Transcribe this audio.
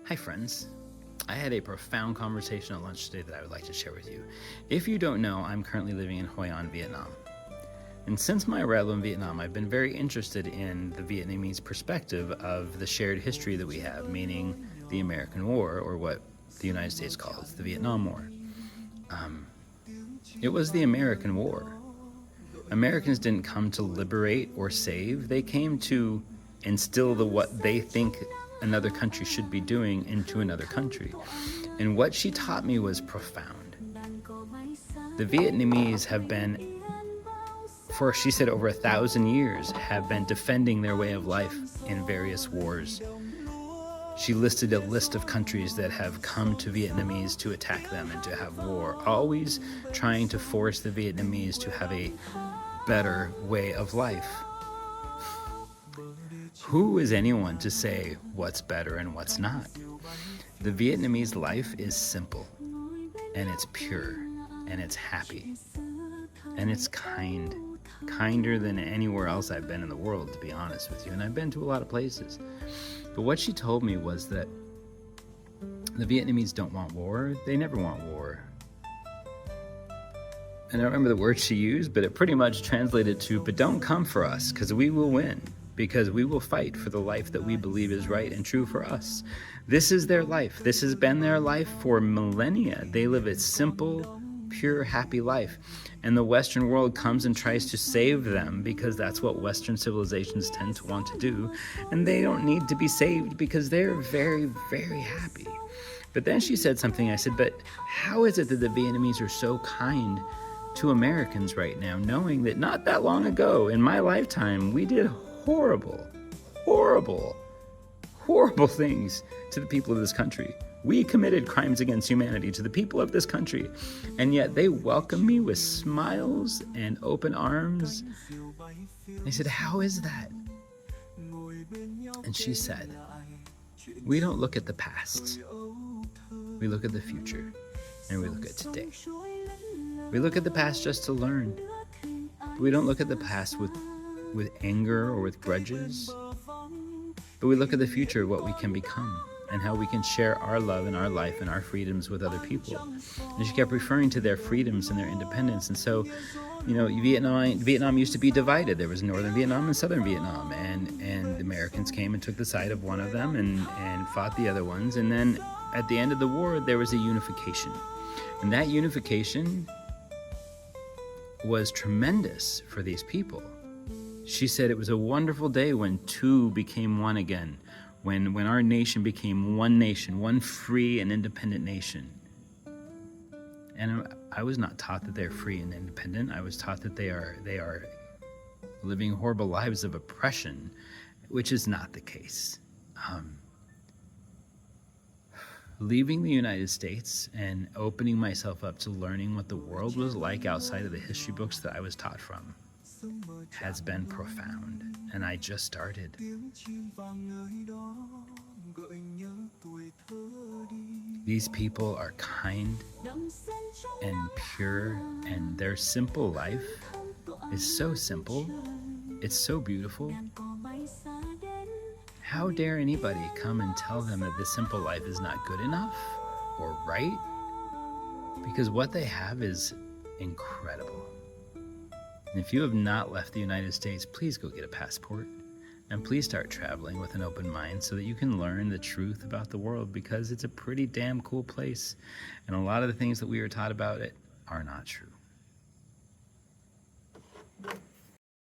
Hi friends, I had a profound conversation at lunch today that I would like to share with you. If you don't know, I'm currently living in Hoi An, Vietnam. And since my arrival in Vietnam, I've been very interested in the Vietnamese perspective of the shared history that we have, meaning the American War, or what the United States calls the Vietnam War. It was the American War. Americans didn't come to liberate or save, they came to instill what they think another country should be doing into another country. And what she taught me was profound. The Vietnamese have been, for she said over 1,000 years, have been defending their way of life in various wars. She listed a list of countries that have come to Vietnamese to attack them and to have war, always trying to force the Vietnamese to have a better way of life. Who is anyone to say what's better and what's not? The Vietnamese life is simple, and it's pure, and it's happy, and it's kind. Kinder than anywhere else I've been in the world, to be honest with you. And I've been to a lot of places. But what she told me was that the Vietnamese don't want war. They never want war. And I don't remember the word she used, but it pretty much translated to, but don't come for us, because we will win. Because we will fight for the life that we believe is right and true for us. This is their life. This has been their life for millennia. They live a simple, pure, happy life. And the Western world comes and tries to save them because that's what Western civilizations tend to want to do. And they don't need to be saved because they're very, very happy. But then she said something. I said, but how is it that the Vietnamese are so kind to Americans right now, knowing that not that long ago, in my lifetime, we did horrible things to the people of this country. We committed crimes against humanity to the people of this country, and yet they welcome me with smiles and open arms. I said, how is that? And she said, we don't look at the past. We look at the future, and we look at today. We look at the past just to learn. But we don't look at the past with anger or with grudges, but we look at the future, what we can become, and how we can share our love and our life and our freedoms with other people. And she kept referring to their freedoms and their independence. And so, Vietnam used to be divided. There was Northern Vietnam and Southern Vietnam, and the Americans came and took the side of one of them and fought the other ones. And then at the end of the war, there was a unification. And that unification was tremendous for these people. She said it was a wonderful day when two became one again, when our nation became one nation, one free and independent nation. And I was not taught that they're free and independent. I was taught that they are living horrible lives of oppression, which is not the case. Leaving the United States and opening myself up to learning what the world was like outside of the history books that I was taught from has been profound, and I just started. These people are kind and pure, and their simple life is so simple. It's so beautiful. How dare anybody come and tell them that this simple life is not good enough or right? Because what they have is incredible. And if you have not left the United States, please go get a passport and please start traveling with an open mind so that you can learn the truth about the world, because it's a pretty damn cool place. And a lot of the things that we are taught about it are not true.